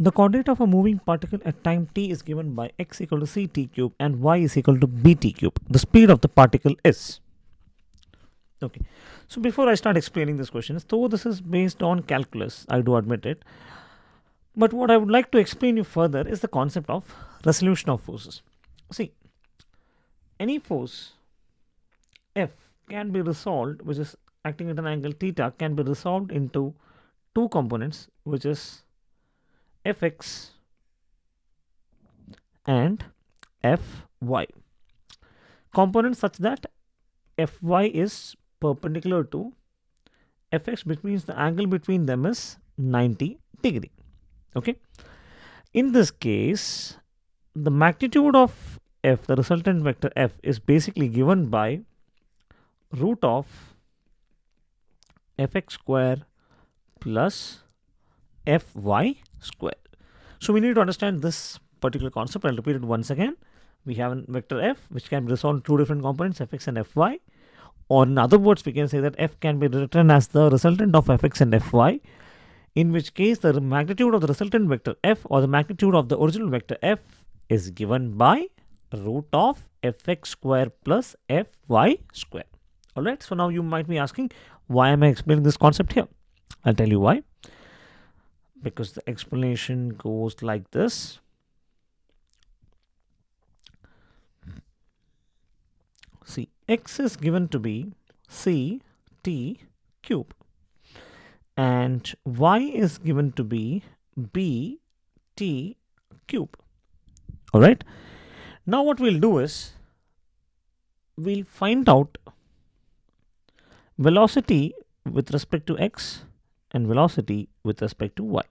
The coordinate of a moving particle at time t is given by x equal to ct cube and y is equal to bt cube. The speed of the particle is. Okay. So before I start explaining this question, though this is based on calculus, I do admit it. But what I would like to explain you further is the concept of resolution of forces. See, any force F can be resolved, which is acting at an angle theta, can be resolved into two components, which is Fx and Fy. Components such that Fy is perpendicular to Fx, which means the angle between them is 90 degree. Okay. In this case, the magnitude of F, the resultant vector F, is basically given by root of Fx square plus Fy square. So we need to understand this particular concept. I'll repeat it once again. We have a vector F which can be resolved in two different components, Fx and Fy. Or in other words, we can say that F can be written as the resultant of Fx and Fy, in which case the magnitude of the resultant vector F or the magnitude of the original vector F is given by root of Fx square plus Fy square. Alright, so now you might be asking, why am I explaining this concept here? I'll tell you why. Because the explanation goes like this. See, x is given to be ct cube and y is given to be bt cube. Alright, now what we'll do is we'll find out velocity with respect to x and velocity with respect to y.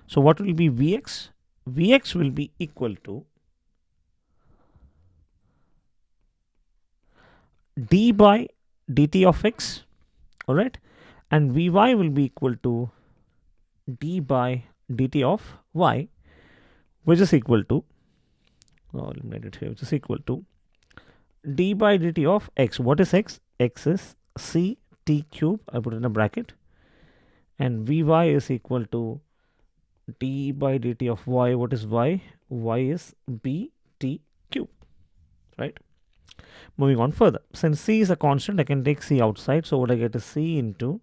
So what will be Vx? Vx will be equal to d by dt of x, alright, and Vy will be equal to d by dt of y, which is equal to, I'll eliminate it here, which is equal to d by dt of x. What is x? X is ct cube, I put in a bracket, and Vy is equal to d by dt of y. What is y? Y is bt cube, right? Moving on further, since c is a constant, I can take c outside. So what I get is c into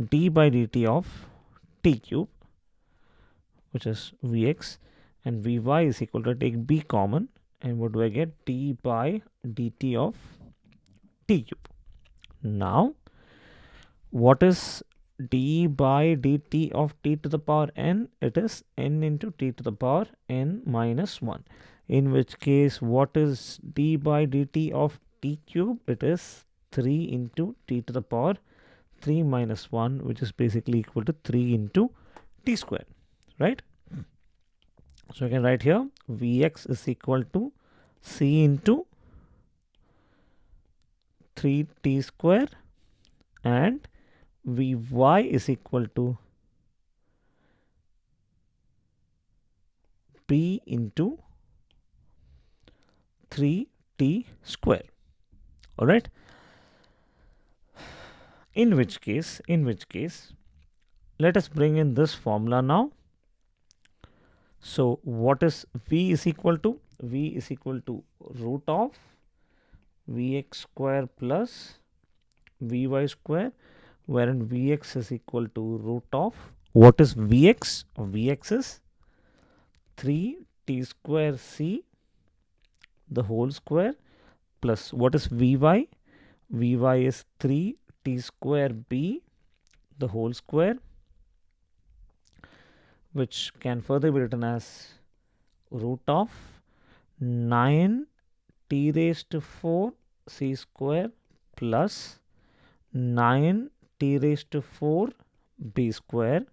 d by dt of t cube, which is Vx, and Vy is equal to, take b common, and what do I get? d by dt of t cube. Now, what is d by dt of t to the power n? It is n into t to the power n minus 1. In which case, what is d by dt of t cube? It is 3 into t to the power 3 minus 1, which is basically equal to 3 into t square, right? So I can write here Vx is equal to c into 3t square and Vy is equal to b into 3t square. All right. In which case, let us bring in this formula now. So what is V is equal to? V is equal to root of Vx square plus Vy square, wherein Vx is equal to root of, what is Vx? Vx is 3t square c the whole square plus what is Vy? Vy is 3t square b the whole square, which can further be written as root of 9 t raised to 4 c square plus 9 t raised to 4 b square.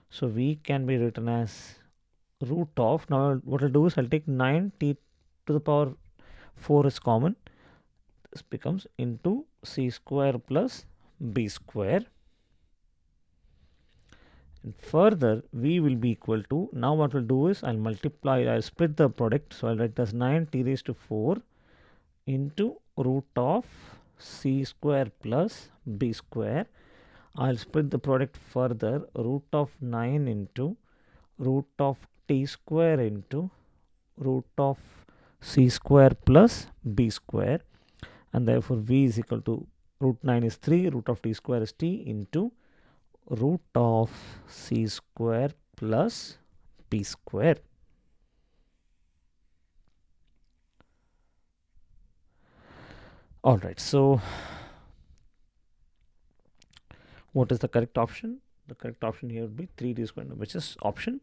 So v can be written as root of, now what I'll do is I'll take 9 t to the power 4 is common. This becomes into c square plus b square. And further, v will be equal to, now what we'll do is I'll split the product. So I'll write as 9 t raised to 4 into root of c square plus b square. I'll split the product further, root of 9 into root of t square into root of c square plus b square, and therefore v is equal to root 9 is 3, root of t square is t into root of c square plus b square. Alright, so what is the correct option? The correct option here would be 3d square, which is option